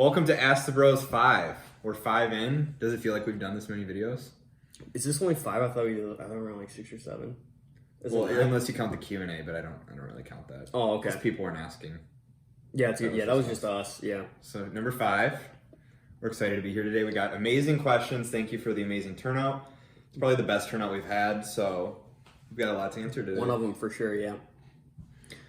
Welcome to Ask the Bros 5. We're 5 in. Does it feel like we've done this many videos? Is this only 5? I thought we were like 6 or 7. Well, unless you count the Q&A, but I don't really count that. Oh, okay. Because people weren't asking. Yeah, that was just us. Yeah. So number 5. We're excited to be here today. We got amazing questions. Thank you for the amazing turnout. It's probably the best turnout we've had, so we've got a lot to answer today. One of them for sure, yeah.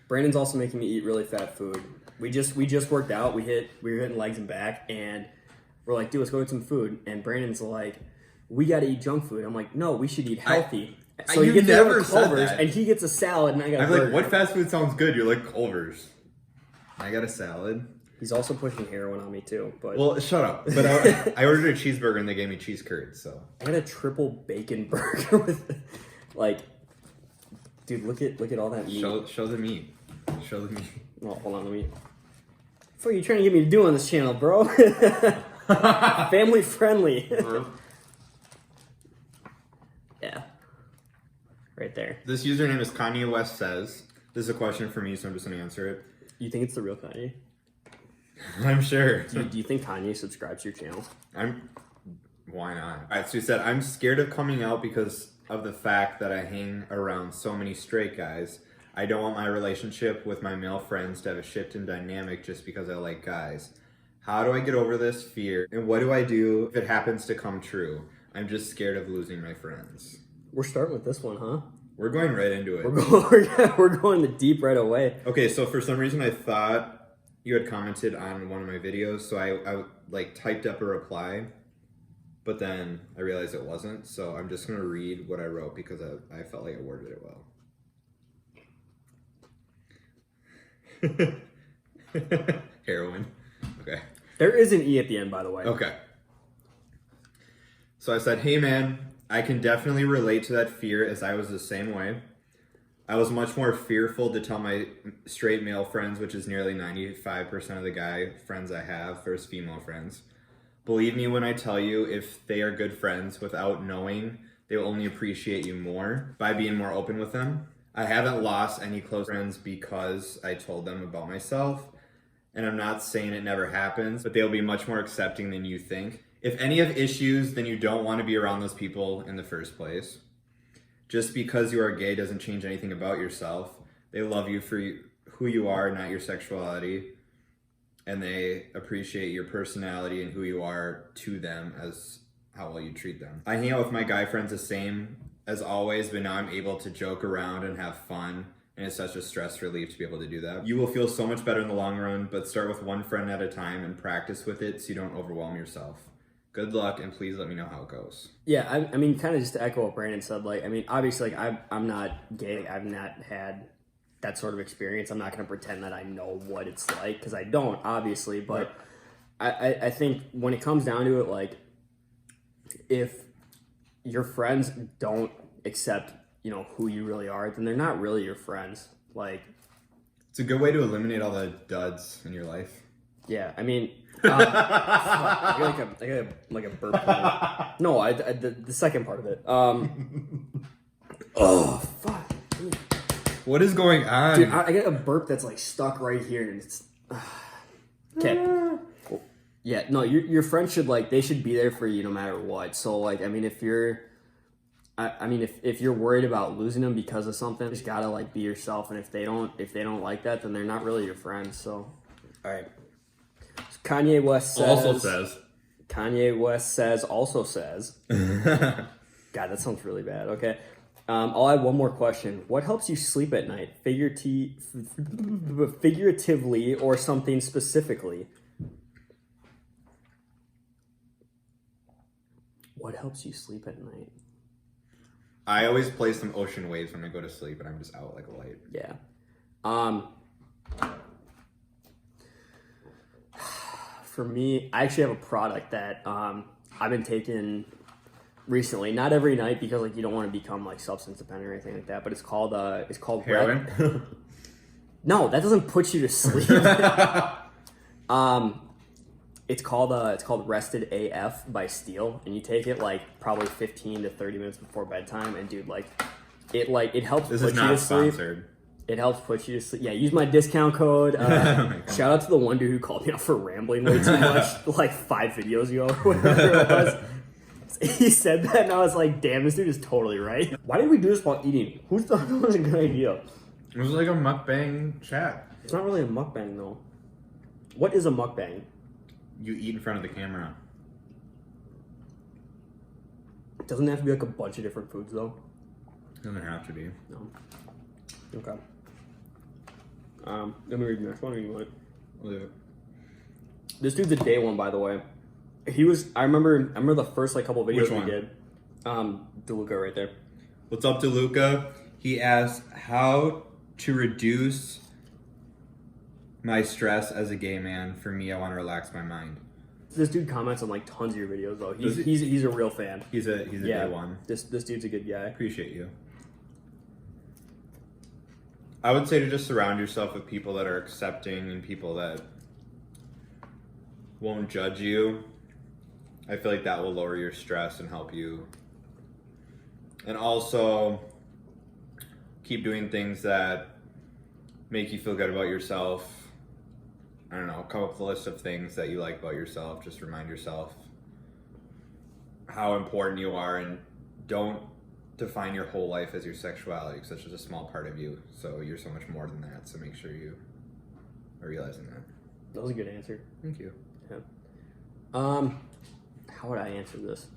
Brandon's also making me eat really fat food. We just worked out. We were hitting legs and back, and we're like, dude, let's go get some food. And Brandon's like, we got to eat junk food. I'm like, no, we should eat healthy. So he gets never Culver's, and he gets a salad, and I got a burger. I'm like, what fast food sounds good? You're like, Culver's. I got a salad. He's also pushing heroin on me too. But well, shut up. But I ordered a cheeseburger, and they gave me cheese curds. So I got a triple bacon burger with, like, dude, look at all that meat. Show the meat. Show the meat. Oh, hold on, let me. What are you trying to get me to do on this channel, bro? Family friendly. Yeah. Right there. This username is Kanye West Says. This is a question for me, so I'm just going to answer it. You think it's the real Kanye? I'm sure. Do you think Kanye subscribes to your channel? Why not? Alright, so he said, I'm scared of coming out because of the fact that I hang around so many straight guys. I don't want my relationship with my male friends to have a shift in dynamic just because I like guys. How do I get over this fear? And what do I do if it happens to come true? I'm just scared of losing my friends. We're starting with this one, huh? We're going right into it. We're going the deep right away. Okay, so for some reason I thought you had commented on one of my videos, so I like typed up a reply, but then I realized it wasn't, so I'm just going to read what I wrote because I felt like I worded it well. Heroin. Okay. There is an E at the end, by the way. Okay. So I said, hey man, I can definitely relate to that fear as I was the same way. I was much more fearful to tell my straight male friends, which is nearly 95% of the guy friends I have versus female friends. Believe me when I tell you, if they are good friends without knowing, they will only appreciate you more by being more open with them. I haven't lost any close friends because I told them about myself, and I'm not saying it never happens, but they'll be much more accepting than you think. If any have issues, then you don't want to be around those people in the first place. Just because you are gay doesn't change anything about yourself. They love you for who you are, not your sexuality, and they appreciate your personality and who you are to them as how well you treat them. I hang out with my guy friends the same as always, but now I'm able to joke around and have fun, and it's such a stress relief to be able to do that. You will feel so much better in the long run, but start with one friend at a time and practice with it so you don't overwhelm yourself. Good luck, and please let me know how it goes. Yeah, I mean, kind of just to echo what Brandon said, like, I mean, obviously, like, I'm not gay. I've not had that sort of experience. I'm not going to pretend that I know what it's like, because I don't, obviously, but I think when it comes down to it, like, if your friends don't accept, who you really are, then they're not really your friends. Like, it's a good way to eliminate all the duds in your life. Yeah, I mean, I got a burp. No, the second part of it. Oh fuck! What is going on, dude? I got a burp that's like stuck right here, and it's okay. Yeah, no, your friends should they should be there for you no matter what. So like, I mean, if you're worried about losing them because of something, you just gotta be yourself. And if they don't like that, then they're not really your friends. So, all right. Kanye West says. Kanye West also says. God, that sounds really bad. Okay. I'll add one more question. What helps you sleep at night? Figuratively or something specifically? What helps you sleep at night? I always play some ocean waves when I go to sleep, and I'm just out like a light. Yeah. For me, I actually have a product that I've been taking recently. Not every night because you don't want to become substance dependent or anything like that. But it's called heroin. No, that doesn't put you to sleep. It's called Rested AF by Steel, and you take it probably 15 to 30 minutes before bedtime, and dude, it helps put you to sleep. Sponsored. It helps put you to sleep. Yeah, use my discount code. Shout out to the one dude who called me out for rambling way too much, like 5 videos ago or whatever it was. He said that, and I was like, damn, this dude is totally right. Why did we do this while eating? Who thought that was a good idea? It was like a mukbang chat. It's not really a mukbang, though. What is a mukbang? You eat in front of the camera. Doesn't it have to be like a bunch of different foods, though? Doesn't have to be. No. Okay. Let me read the next one, or you want it? We'll do it. This dude's a day one, by the way. He was. I remember the first like couple videos Which one? we did. DeLuca right there. What's up, DeLuca? He asked how to reduce my stress as a gay man. For me, I want to relax my mind. This dude comments on like tons of your videos though. Does he? He's a real fan. He's a Yeah, good one. This dude's a good guy. Appreciate you. I would say to just surround yourself with people that are accepting and people that won't judge you. I feel like that will lower your stress and help you. And also keep doing things that make you feel good about yourself. I don't know, come up with a list of things that you like about yourself. Just remind yourself how important you are, and don't define your whole life as your sexuality, because that's just a small part of you. So you're so much more than that. So make sure you are realizing that. That was a good answer. Thank you. Yeah. How would I answer this?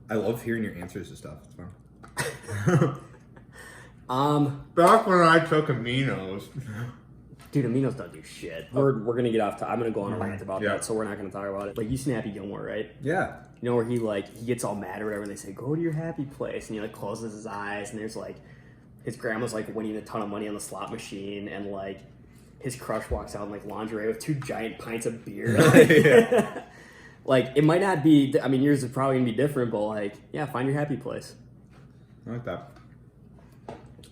I love hearing your answers to stuff. It's fun. Back when I took aminos. Dude, aminos don't do shit. We're gonna get off. I'm gonna go on a rant about Yeah. that, so we're not gonna talk about it. Like you seen Happy Gilmore, right? Yeah. You know where he gets all mad or whatever, and they say go to your happy place, and he like closes his eyes, and there's like his grandma's like winning a ton of money on the slot machine, and like his crush walks out in like lingerie with 2 giant pints of beer. Yeah. Like it might not be. I mean, yours is probably gonna be different, but like yeah, find your happy place. I like that.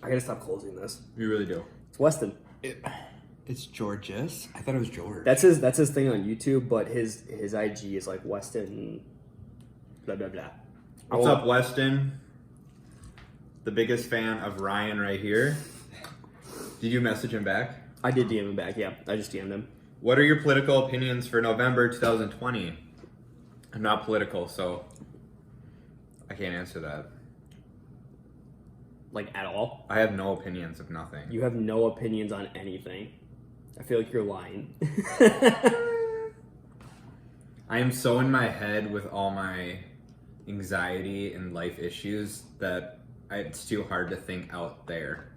I gotta stop closing this. You really do. It's Weston. It's Georges? I thought it was George. That's his thing on YouTube, but his IG is like Weston. Blah blah blah. What's up, Weston? The biggest fan of Ryan right here. Did you message him back? I did DM him back. Yeah, I just DM'd him. What are your political opinions for November 2020? I'm not political, so I can't answer that. Like at all? I have no opinions of nothing. You have no opinions on anything. I feel like you're lying. I am so in my head with all my anxiety and life issues that it's too hard to think out there.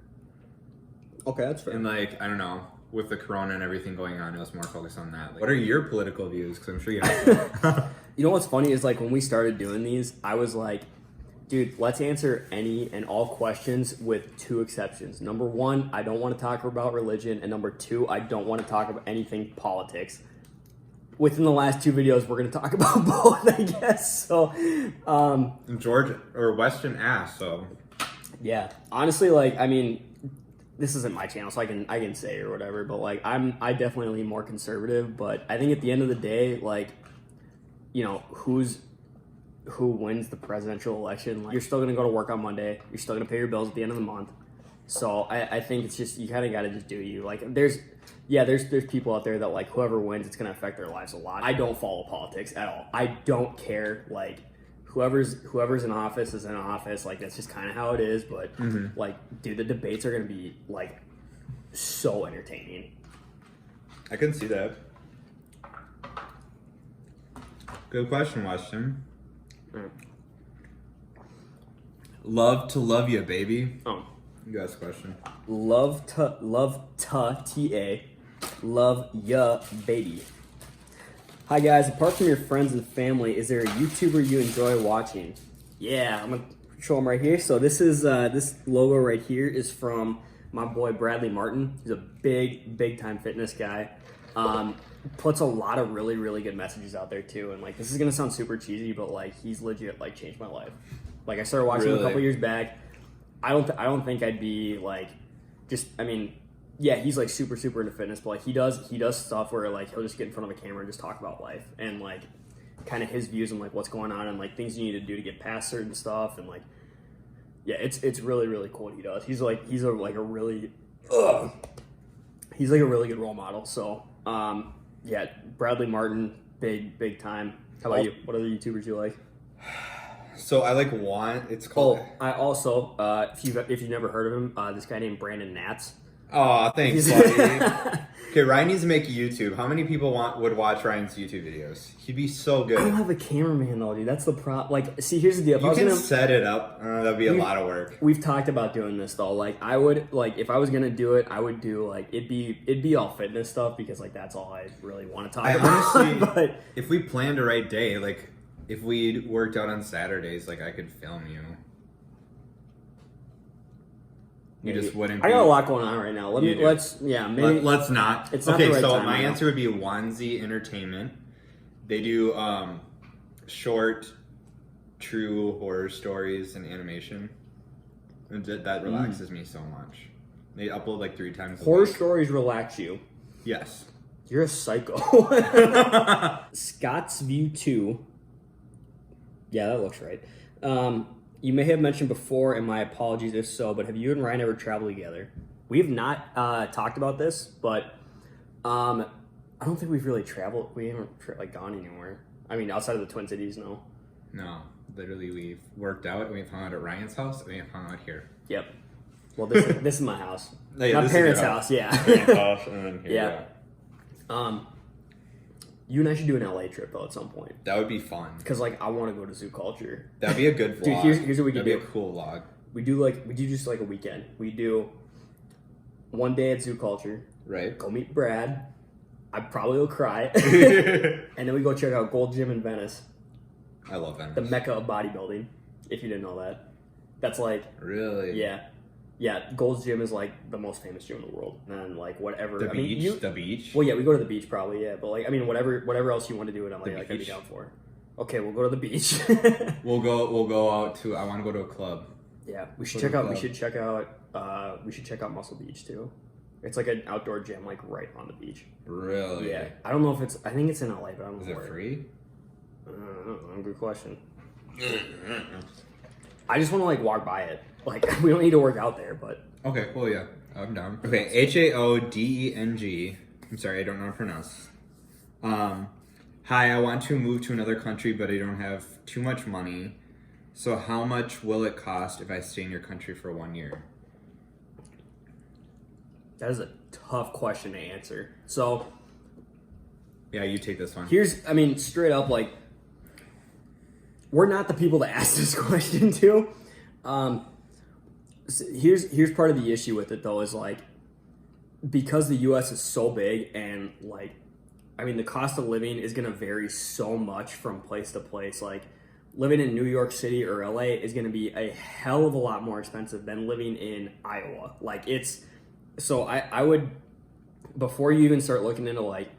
Okay, that's fair. And like, I don't know, with the corona and everything going on, I was more focused on that. Like, what are your political views? Because I'm sure you have. You know what's funny is like when we started doing these, I was like, dude, let's answer any and all questions with 2 exceptions. Number 1, I don't want to talk about religion. And number 2, I don't want to talk about anything politics. Within the last 2 videos, we're going to talk about both, I guess. So, George or Weston asked, so. yeah, honestly, like, I mean, this isn't my channel, so I can say or whatever, but like, I definitely lean more conservative, but I think at the end of the day, like, you know, who wins the presidential election, like, you're still going to go to work on Monday. You're still going to pay your bills at the end of the month. So I think it's just, you kind of got to just do you. Like, there's people out there that, like, whoever wins, it's going to affect their lives a lot. I don't follow politics at all. I don't care. Like, whoever's in office is in office. Like, that's just kind of how it is. But, like, dude, the debates are going to be, like, so entertaining. I can see that. Good question, Weston. Love to love you, baby. Oh. You asked a question. Love ta T-A. Love ya, baby. Hi guys, apart from your friends and family, is there a YouTuber you enjoy watching? Yeah, I'm gonna show them right here. So this is this logo right here is from my boy Bradley Martin. He's a big time fitness guy. Puts a lot of really good messages out there too. And like, this is gonna sound super cheesy, but like, he's legit like changed my life. Like, I started watching him a couple years back. I don't think I'd be like, just, I mean, yeah, he's like super into fitness, but like he does stuff where like he'll just get in front of a camera and just talk about life and like kind of his views on like what's going on and like things you need to do to get past certain stuff. And like, yeah, it's really cool what he does. He's a really He's like a really good role model. So, yeah, Bradley Martin, big time. How about you? What other YouTubers you like? So I like one. It's called. I also, if you've never heard of him, this guy named Brandon Natz. Oh, thanks, buddy. Okay, Ryan needs to make YouTube. How many people would watch Ryan's YouTube videos? He'd be so good. I don't have a cameraman though, dude. That's the problem. Like, see, here's the deal. If You I was can gonna, set it up. That'd be a lot of work. We've talked about doing this though. Like, I would like if I was gonna do it, I would do like it'd be all fitness stuff because like that's all I really want to talk about. Honestly, But if we planned a right day, like if we worked out on Saturdays, like I could film you. You just wouldn't. I got a lot going on right now. Maybe. Let's not. It's not okay, the right so time my right now. answer would be Onesie Entertainment. They do short, true horror stories and animation. And that relaxes me so much. They upload like 3 times a Horror week. stories relax you. Yes. You're a psycho. Scott's View 2. Yeah, that looks right. You may have mentioned before, and my apologies if so, but have you and Ryan ever traveled together? We have not talked about this, but I don't think we've really traveled. We haven't like gone anywhere. I mean, outside of the Twin Cities, no. No, literally we've worked out. We've hung out at Ryan's house. And we've hung out here. Yep. Well, this is my house. Yeah, My this is parents' your house. Yeah. Ryan's house, and then here. Yeah. You and I should do an LA trip though at some point. That would be fun. Cause like I want to go to Zoo Culture. That'd be a good vlog. Dude, here's what we can do. That'd be a cool vlog. We do just like a weekend. We do one day at Zoo Culture. Right. Go meet Brad. I probably will cry. And then we go check out Gold Gym in Venice. I love Venice. The mecca of bodybuilding. If you didn't know that. That's like Really? Yeah, Gold's Gym is like the most famous gym in the world. And like whatever. The beach? The beach? Well, yeah, we go to the beach probably, yeah. But like, I mean, whatever else you want to do, and I'm like, I'd be beach? down for. Okay, we'll go to the beach. We'll go out to. I want to go to a club. Yeah, we should Go check to a out. club. We should check out Muscle Beach too. It's like an outdoor gym, like right on the beach. Really? Yeah, I don't know if it's. I think it's in LA, but I don't know. Is it where. free? I don't know. Good question. I just want to like walk by it. Like we don't need to work out there, but. Okay, well, yeah, I'm down. Okay, HAODENG. I'm sorry, I don't know how to pronounce. Hi, I want to move to another country, but I don't have too much money. So how much will it cost if I stay in your country for 1 year? That is a tough question to answer. So Yeah, you take this one. I mean, straight up, like, we're not the people to ask this question to. So here's part of the issue with it though, is like, because the U.S. is so big and like, I mean, the cost of living is going to vary so much from place to place. Like, living in New York City or LA is going to be a hell of a lot more expensive than living in Iowa. Like, so I would, before you even start looking into like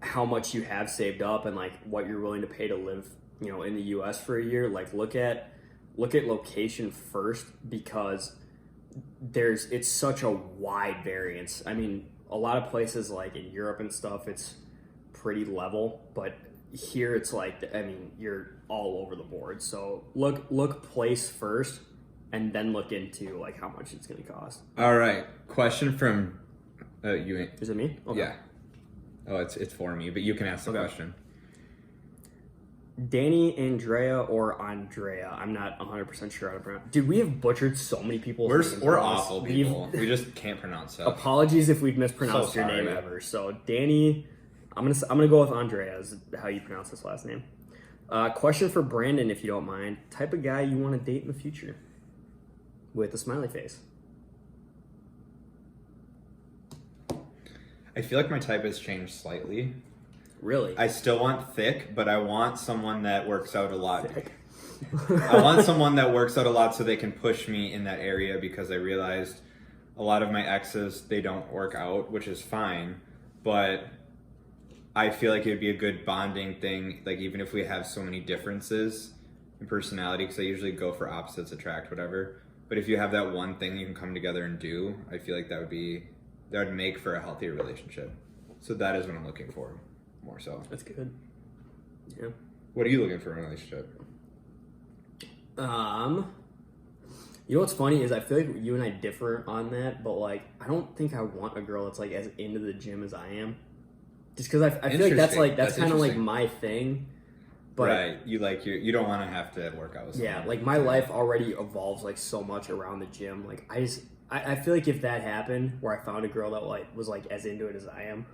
how much you have saved up and like what you're willing to pay to live, you know, in the U.S. for a year, like look at location first, because it's such a wide variance. I mean, a lot of places like in Europe and stuff, it's pretty level, but here it's like, I mean, you're all over the board. So look place first, and then look into like how much it's going to cost. All right, question from you. Is it me? Okay. Yeah. Oh, it's for me, but you can ask the question. Danny, Andrea, or Andrea. I'm not 100% sure how to pronounce. Dude, we have butchered so many people's names. We're awful people. We just can't pronounce stuff. Apologies if we've mispronounced So your name sorry. ever. So Danny, I'm gonna go with Andrea is how you pronounce this last name. Question for Brandon, if you don't mind. Type of guy you want to date in the future? With a smiley face. I feel like my type has changed slightly. Really? I still want thick, but I want someone that works out a lot. Thick. I want someone that works out a lot so they can push me in that area, because I realized a lot of my exes, they don't work out, which is fine, but I feel like it would be a good bonding thing, like even if we have so many differences in personality, because I usually go for opposites attract, whatever. But if you have that one thing you can come together and do, I feel like that would make for a healthier relationship. So that is what I'm looking for, more so. That's good. Yeah. What are you looking for in a relationship? You know what's funny is I feel like you and I differ on that, but like I don't think I want a girl that's like as into the gym as I am. Just because I feel like that's kind of like my thing. But right, you don't want to have to work out with someone. Yeah, like my life already evolves like so much around the gym. Like I feel like if that happened where I found a girl that like was like as into it as I am,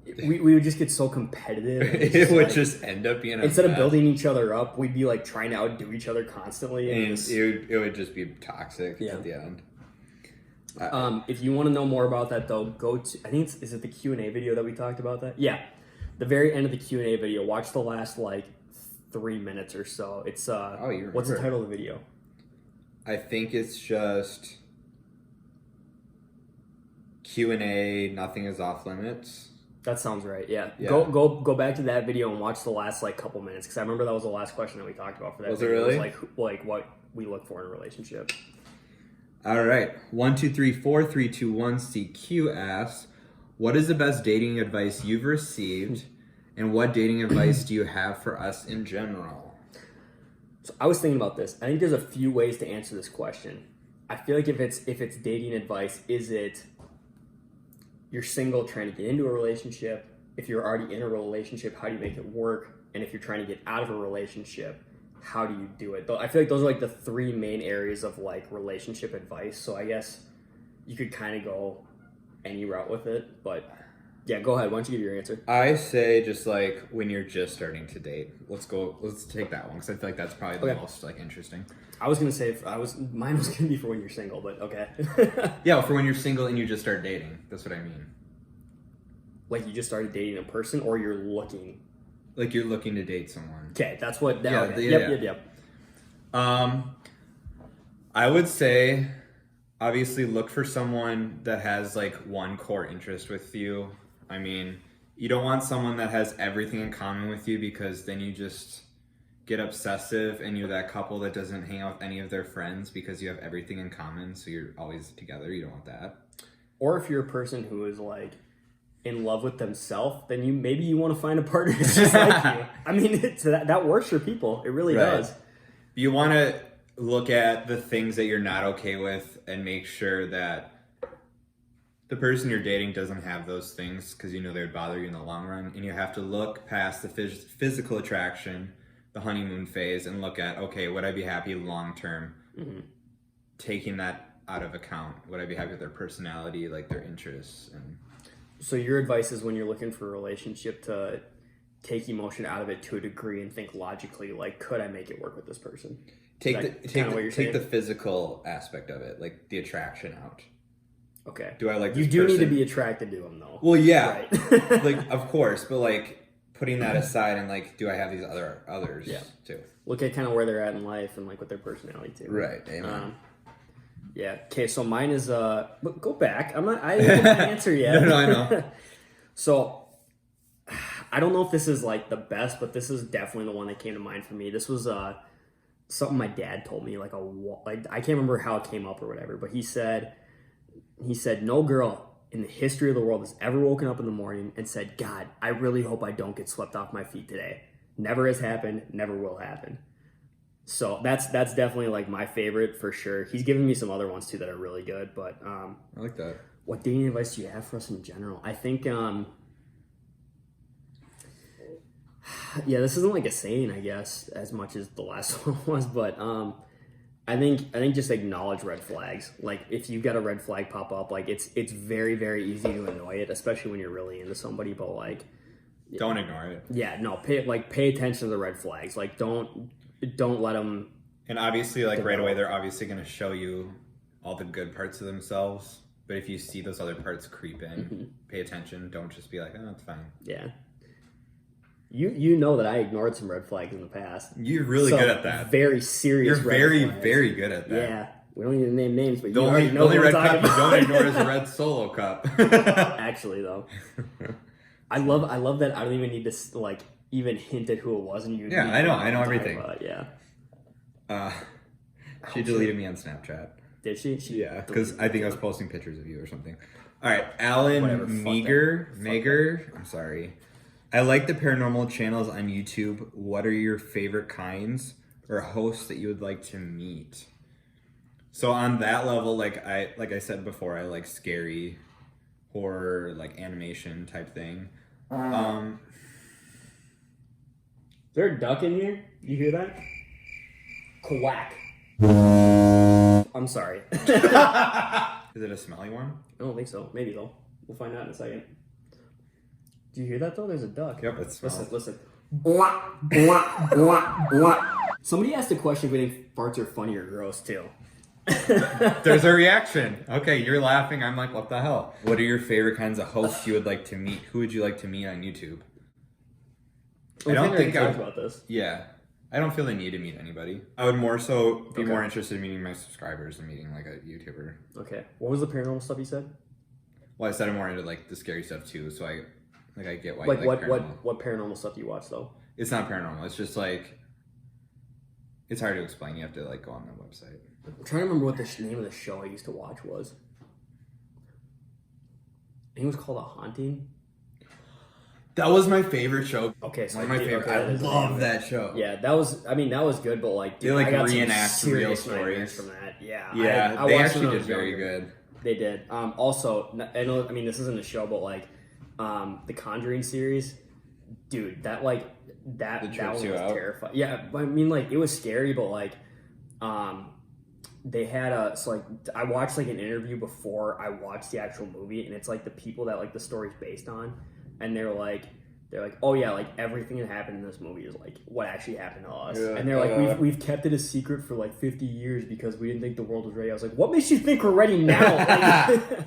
we would just get so competitive. It would just end up being instead of building each other up, we'd be like trying to outdo each other constantly, and it would just be toxic at the end. If you want to know more about that, though, go to I think is it the Q&A video that we talked about that? Yeah, the very end of the Q&A video. Watch the last like 3 minutes or so. It's what's the title of the video? I think it's just Q&A. Nothing is off limits. That sounds right. Yeah. Go back to that video and watch the last like couple minutes because I remember that was the last question that we talked about for that. Was video. it really? It was like what we look for in a relationship. All right. 1, 2, 3, 4, 3, 2, 1. CQ asks, "What is the best dating advice you've received, and what dating advice do you have for us in general?" So I was thinking about this. I think there's a few ways to answer this question. I feel like if it's dating advice, is it you're single trying to get into a relationship? If you're already in a relationship, how do you make it work? And if you're trying to get out of a relationship, how do you do it? I feel like those are like the 3 main areas of like relationship advice. So I guess you could kind of go any route with it, but yeah, go ahead. Why don't you give your answer? I say just like when you're just starting to date. Let's take that one because I feel like that's probably the most like interesting. I was gonna say mine was gonna be for when you're single, but okay. Yeah, for when you're single and you just start dating. That's what I mean. Like you just started dating a person, or you're looking. Like you're looking to date someone. Okay, that's what. Yep. I would say, obviously, look for someone that has like one core interest with you. I mean, you don't want someone that has everything in common with you because then you just get obsessive and you're that couple that doesn't hang out with any of their friends because you have everything in common, so you're always together. You don't want that. Or if you're a person who is like in love with themselves, then maybe you want to find a partner that's just like you. I mean, that works for people. It really does. You want to look at the things that you're not okay with and make sure that the person you're dating doesn't have those things because you know they would bother you in the long run. And you have to look past the physical attraction, the honeymoon phase, and look at, okay, would I be happy long term? Mm-hmm. Taking that out of account, would I be happy with their personality, like their interests? And so your advice is when you're looking for a relationship to take emotion out of it to a degree and think logically, like, could I make it work with this person? Take the physical aspect of it, like the attraction out. Okay. Do I like this You do person? need to be attracted to him, though. Well, yeah. Right. Like, of course, but like putting that aside and like, do I have these others too? Look at kind of where they're at in life and like with their personality too. Right. Amen. Yeah. Okay. So mine is go back. I didn't get the answer yet. No, I know. So I don't know if this is like the best, but this is definitely the one that came to mind for me. This was something my dad told me, like I can't remember how it came up or whatever, but he said no girl in the history of the world has ever woken up in the morning and said, "God, I really hope I don't get swept off my feet today." Never has happened, never will happen. So that's definitely like my favorite for sure. He's given me some other ones too that are really good, but I like that. What dating advice do you have for us in general? I think yeah, this isn't like a saying, I guess, as much as the last one was, but I think just acknowledge red flags. Like if you've got a red flag pop up, like it's very, very easy to annoy it, especially when you're really into somebody, but like don't ignore it. Yeah, no, pay attention to the red flags. Like don't let them. And obviously, like right away, they're obviously going to show you all the good parts of themselves. But if you see those other parts creep in, pay attention. Don't just be like, oh, it's fine. Yeah. You know that I ignored some red flags in the past. You're really good at that. Very serious. You're very, very good at that. Yeah. We don't need to name names, but the only red cup you don't ignore is a red Solo cup. Actually, though, I love that I don't even need to like even hint at who it was, and you. Yeah, I know everything. Yeah. She deleted me on Snapchat. Did she? Yeah, because I think I was posting pictures of you or something. All right, Alan Meager. I'm sorry. I like the paranormal channels on YouTube. What are your favorite kinds or hosts that you would like to meet? So on that level, like I said before, I like scary horror, like animation type thing. Is there a duck in here? You hear that? Quack. I'm sorry. Is it a smelly one? I don't think so. Maybe though. We'll find out in a second. Do you hear that though? There's a duck. Yep, it smells. Listen. Blah, blah, blah, blah. Somebody asked a question if we think farts are funny or gross too. There's a reaction. Okay, you're laughing. I'm like, what the hell? What are your favorite kinds of hosts you would like to meet? Who would you like to meet on YouTube? I don't think I talked about this. Yeah. I don't feel the need to meet anybody. I would more so be more interested in meeting my subscribers than meeting like a YouTuber. Okay. What was the paranormal stuff you said? Well, I said I'm more into like the scary stuff too, so I get why like you like paranormal. what paranormal stuff do you watch though? It's not paranormal. It's just like it's hard to explain. You have to like go on the website. I'm trying to remember what the name of the show I used to watch was. I think it was called A Haunting. That was my favorite show. Okay, so one of my favorite. okay, I love that show. Yeah, that was good, but like dude, they like I got reenact some real serious nightmares stories from that. Yeah, yeah, I they watched actually when I did was very younger. good. They did. Also, I know. I mean, this isn't a show, but like, the Conjuring series, dude. That one was terrifying. Yeah, I mean, like it was scary, but like, they had I watched like an interview before I watched the actual movie, and it's like the people that like the story's based on, and they're like, oh yeah, like everything that happened in this movie is like what actually happened to us. Yeah. And they're like, we've kept it a secret for like 50 years because we didn't think the world was ready. I was like, what makes you think we're ready now? Like,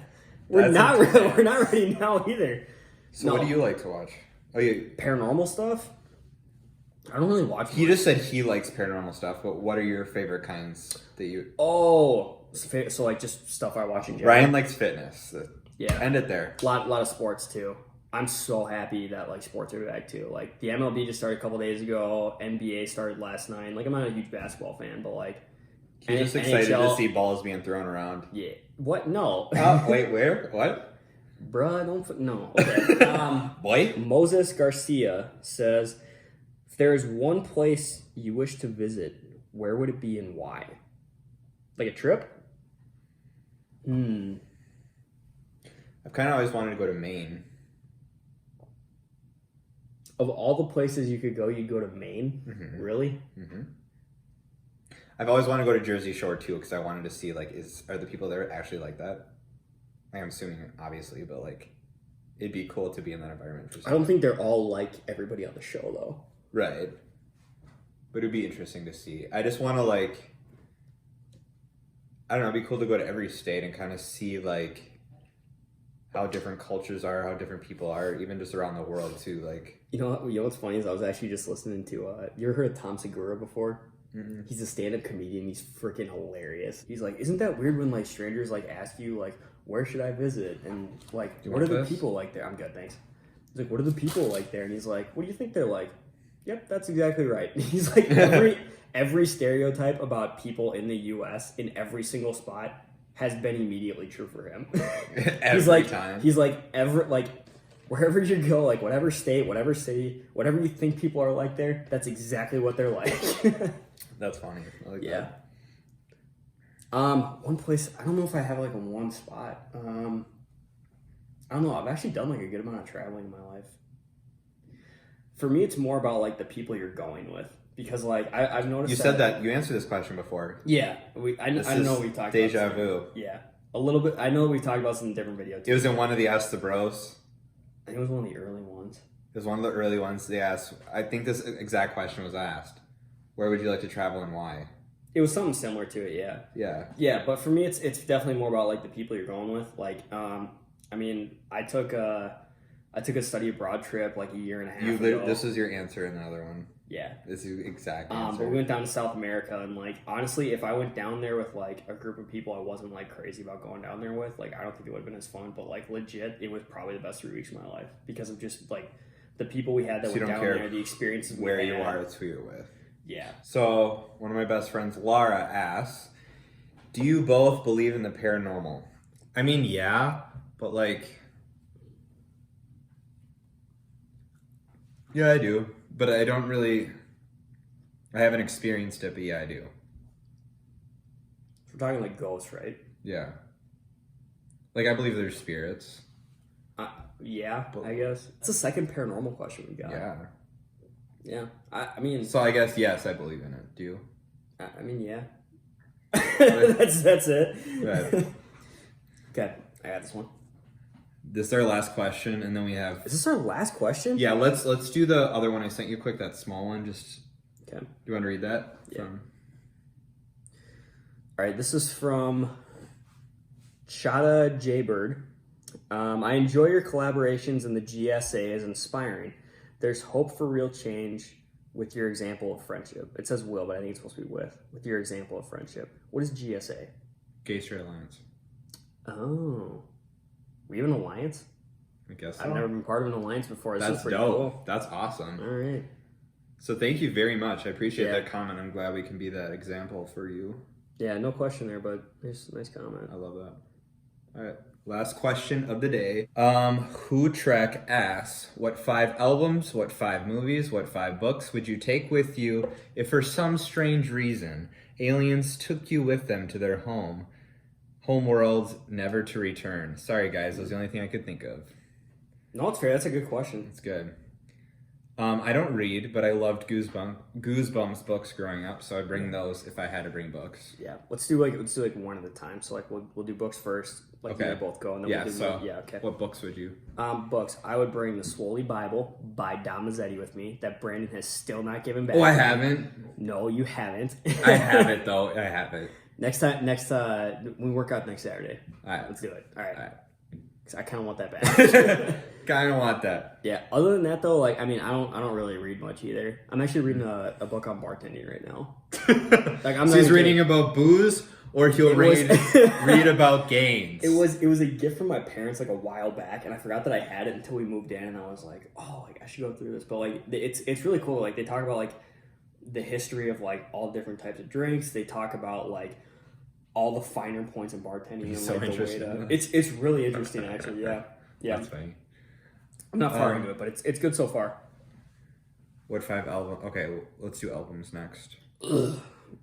we're not ready now either. So what do you like to watch? Oh yeah, paranormal stuff. I don't really watch. He just said he likes paranormal stuff, but what are your favorite kinds that you? Oh, so like just stuff I watch in general. Ryan likes fitness. Yeah, end it there. Lot of sports too. I'm so happy that like sports are back too. Like the MLB just started a couple days ago. NBA started last night. Like I'm not a huge basketball fan, but like he's just excited to see balls being thrown around. Yeah. What? No. Wait, where? What? Bruh, don't. No. Okay. Boy. Moses Garcia says, if there is one place you wish to visit, where would it be and why? Like a trip? I've kind of always wanted to go to Maine. Of all the places you could go, you'd go to Maine? Mm-hmm. Really? Mm-hmm. I've always wanted to go to Jersey Shore too, because I wanted to see like, are the people there actually like that? Like, I'm assuming, obviously, but like, it'd be cool to be in that environment. For I don't think they're all like everybody on the show, though. Right. But it'd be interesting to see. I just want to like, I don't know, it'd be cool to go to every state and kind of see like how different cultures are, how different people are, even just around the world too. Like, you know what's funny is I was actually just listening to you ever heard of Tom Segura before? Mm-hmm. He's a stand-up comedian. He's freaking hilarious. He's like, isn't that weird when like strangers like ask you like, where should I visit, and like what are the people like there? I'm good, thanks. He's like, what are the people like there? And he's like, what do you think they're like? Yep, that's exactly right. He's like, every stereotype about people in the U.S. in every single spot has been immediately true for him. Every time. He's like, wherever you go, like whatever state, whatever city, whatever you think people are like there, that's exactly what they're like. That's funny. I like yeah. that. One place, I don't know if I have like a one spot. I don't know. I've actually done like a good amount of traveling in my life. For me, it's more about like the people you're going with, because like I've noticed. You said that you answered this question before. Yeah, I know we talked. Deja about vu. Yeah, a little bit. I know we talked about this in a different video too. It was in one of the Ask the Bros. I think it was one of the early ones. It was one of the early ones they asked. I think this exact question was asked. Where would you like to travel and why? It was something similar to it, yeah. Yeah. Yeah, but for me, it's definitely more about like the people you're going with. Like, I mean, I took a study abroad trip like a year and a half ago. This is your answer in another one. Yeah. This is exact answer. But we went down to South America, and like honestly, if I went down there with like a group of people I wasn't like crazy about going down there with, like I don't think it would have been as fun. But like legit, it was probably the best 3 weeks of my life because of just like the people we had that went down there, the experiences where you are, it's who you're with. Yeah. So one of my best friends, Laura, asks, "Do you both believe in the paranormal?" I mean, yeah, but like, yeah, I do, but I don't really. I haven't experienced it, but yeah, I do. We're talking like ghosts, right? Yeah. Like, I believe there's spirits. Yeah, I guess. It's the second paranormal question we got. Yeah. Yeah. I mean... So I guess, yes, I believe in it. Do you? I mean, yeah. that's it. Right. Okay, I got this one. This is our last question, and then we have... Is this our last question? Yeah, let's do the other one I sent you quick, that small one. Just... Okay. Do you want to read that? Yeah. All right, this is from Chada Jaybird. I enjoy your collaborations, and the GSA is inspiring. There's hope for real change with your example of friendship. It says will, but I think it's supposed to be with your example of friendship. What is GSA? Gay Straight Alliance. Oh. We have an alliance? I guess so. I've never been part of an alliance before. This That's is pretty dope. cool. That's awesome. All right. So thank you very much. I appreciate that comment. I'm glad we can be that example for you. Yeah, no question there, but nice comment. I love that. All right. Last question of the day. Who Trek asks, what 5 albums, what 5 movies, what 5 books would you take with you if for some strange reason aliens took you with them to their home world, never to return? Sorry guys, that was the only thing I could think of. No, it's fair. That's a good question. It's good. I don't read, but I loved Goosebumps books growing up, so I'd bring those if I had to bring books. Yeah, let's do like one at a time. So like we'll do books first, like Okay. we both go, and then Yeah, we'll do so okay. What books would you? Books. I would bring the Swoley Bible by Don Mazzetti with me that Brandon has still not given back. Oh, I haven't. No, you haven't. I have it though. I have it. Next we work out next Saturday. All right, let's do it. All right. All right. 'Cause I kind of want that back. Kind of want that. Yeah. Other than that, though, like I mean, I don't really read much either. I'm actually reading a book on bartending right now. Like I'm. So he's reading about booze, or he'll read about gains. It was a gift from my parents like a while back, and I forgot that I had it until we moved in, and I was like, oh, like I should go through this. But like it's really cool. Like they talk about like the history of like all different types of drinks. They talk about like all the finer points in bartending. It's and, so like, interesting. It's really interesting actually. Yeah. That's funny. I'm not far into it, but it's good so far. What 5 albums? Okay, let's do albums next.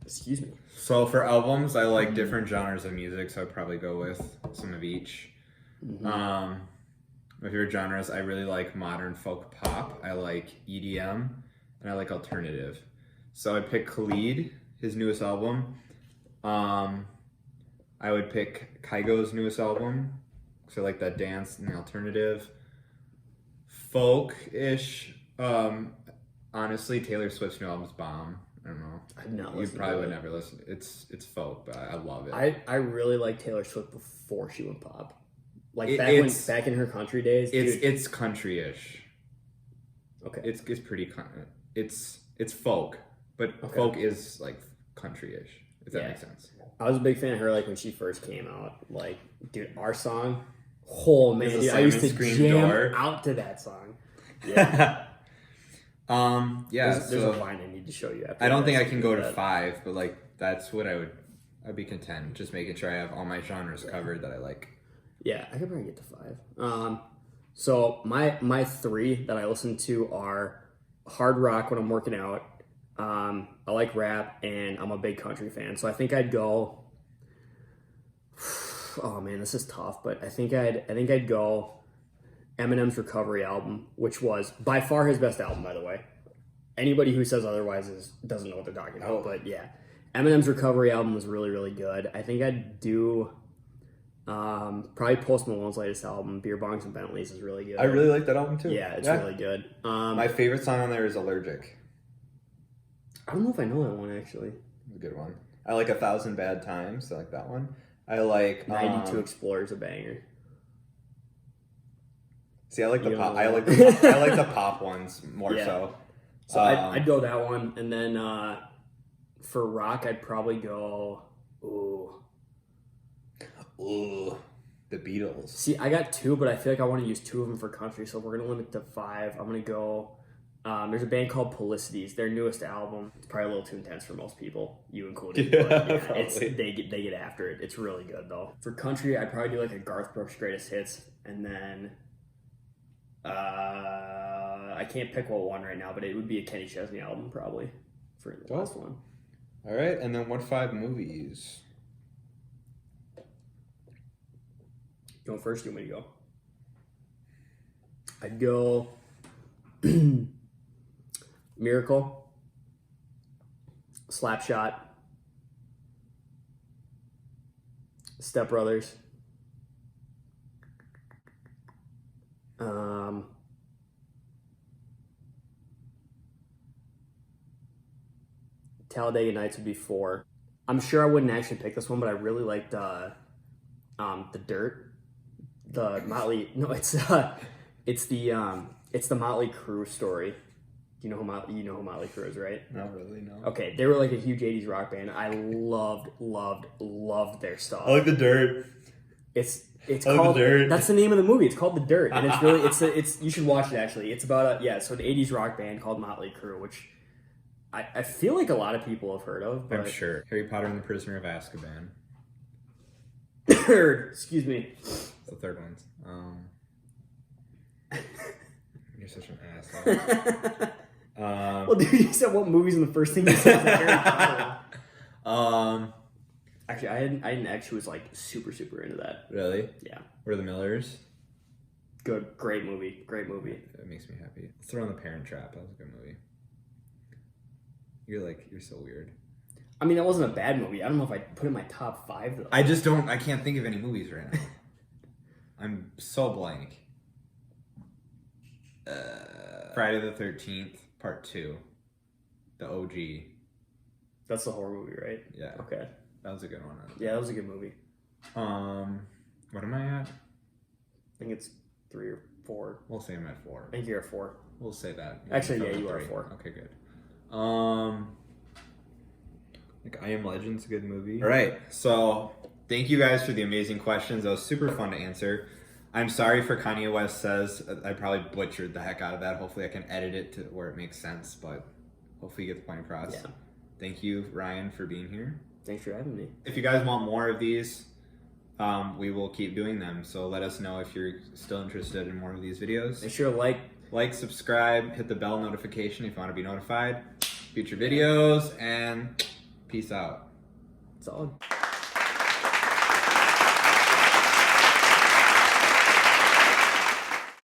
Excuse me. So for albums, I like different genres of music, so I'd probably go with some of each. Mm-hmm. My favorite genres, I really like modern folk pop. I like EDM, and I like alternative. So I'd pick Khalid, his newest album. I would pick Kygo's newest album, because I like that dance and the alternative. Folk-ish. Honestly, Taylor Swift's new album's bomb. I don't know. I've not You listened probably to would it. never listen. It's folk, but I love it. I really like Taylor Swift before she went pop. Like back in her country days. It's country-ish. Okay. It's pretty it's folk, but folk is like country-ish. If that makes sense. I was a big fan of her like when she first came out. Like, dude, our song. Oh man, dude, I used to jam out to that song. Yeah. Yeah. There's a line I need to show you after. I don't think I can go to 5, but like that's what I'd be content just making sure I have all my genres covered that I like. Yeah, I could probably get to 5. So my 3 that I listen to are hard rock when I'm working out. I like rap, and I'm a big country fan. So I think I'd go. Oh man, this is tough, but I think I'd go Eminem's Recovery album, which was by far his best album, by the way. Anybody who says otherwise doesn't know what they're talking about. But yeah, Eminem's Recovery album was really, really good. I think I'd do probably Post Malone's latest album, Beer Bongs and Bentleys, is really good. I really like that album too. Yeah, it's really good. My favorite song on there is Allergic. I don't know if I know that one actually. It's a good one. I like 1,000 Bad Times. I like that one. I like 92 Explorer's a banger. See, I like the pop. I like the pop ones more so. So I'd go that one, and then for rock, I'd probably go. Ooh, the Beatles. See, I got 2, but I feel like I want to use 2 of them for country. So if we're gonna limit to 5, I'm gonna go. There's a band called Policities. Their newest album. It's probably a little too intense for most people, you included. They get after it. It's really good though. For country, I'd probably do like a Garth Brooks Greatest Hits, and then I can't pick one right now, but it would be a Kenny Chesney album probably for the last one. All right, and then what 5 movies? You going first? You want me to go? I'd go Miracle, Slapshot, Step Brothers, Talladega Nights would be 4. I'm sure I wouldn't actually pick this one, but I really liked The Dirt, the Motley. No, it's the Motley Crue story. You know who Motley Crue is, right? Not really, no. Okay, they were like a huge '80s rock band. I loved their stuff. I like The Dirt. It's I like called The Dirt. That's the name of the movie. It's called The Dirt, and it's really it's you should watch it actually. It's about so an '80s rock band called Motley Crue, which I feel like a lot of people have heard of. But I'm sure. Harry Potter and the Prisoner of Azkaban. Excuse me. The third one's. You're such an asshole. Well, dude, you said what movies, and the first thing you said was Harry Potter. Actually, I had an ex who was like super into that. Really? Yeah. We're the Millers. Good, great movie. That makes me happy. Let's throw in The Parent Trap. That was a good movie. You're so weird. I mean, that wasn't a bad movie. I don't know if I'd put it in my top 5 though. I can't think of any movies right now. I'm so blank. Friday the 13th, Part 2. The OG. That's the horror movie, right? Yeah. Okay. That was a good one. Yeah, that was a good movie. What am I at? I think it's 3 or 4. We'll say I'm at 4. I think you're at 4. We'll say that. Actually, yeah, you are 4. Okay, good. Like I Am Legend's a good movie. All right, so thank you guys for the amazing questions. That was super fun to answer. I'm sorry for Kanye West Says. I probably butchered the heck out of that. Hopefully I can edit it to where it makes sense, but hopefully you get the point across. Yeah. Thank you, Ryan, for being here. Thanks for having me. If you guys want more of these, we will keep doing them. So let us know if you're still interested in more of these videos. Make sure to like, subscribe, hit the bell notification if you want to be notified. Future videos, and peace out. Solid.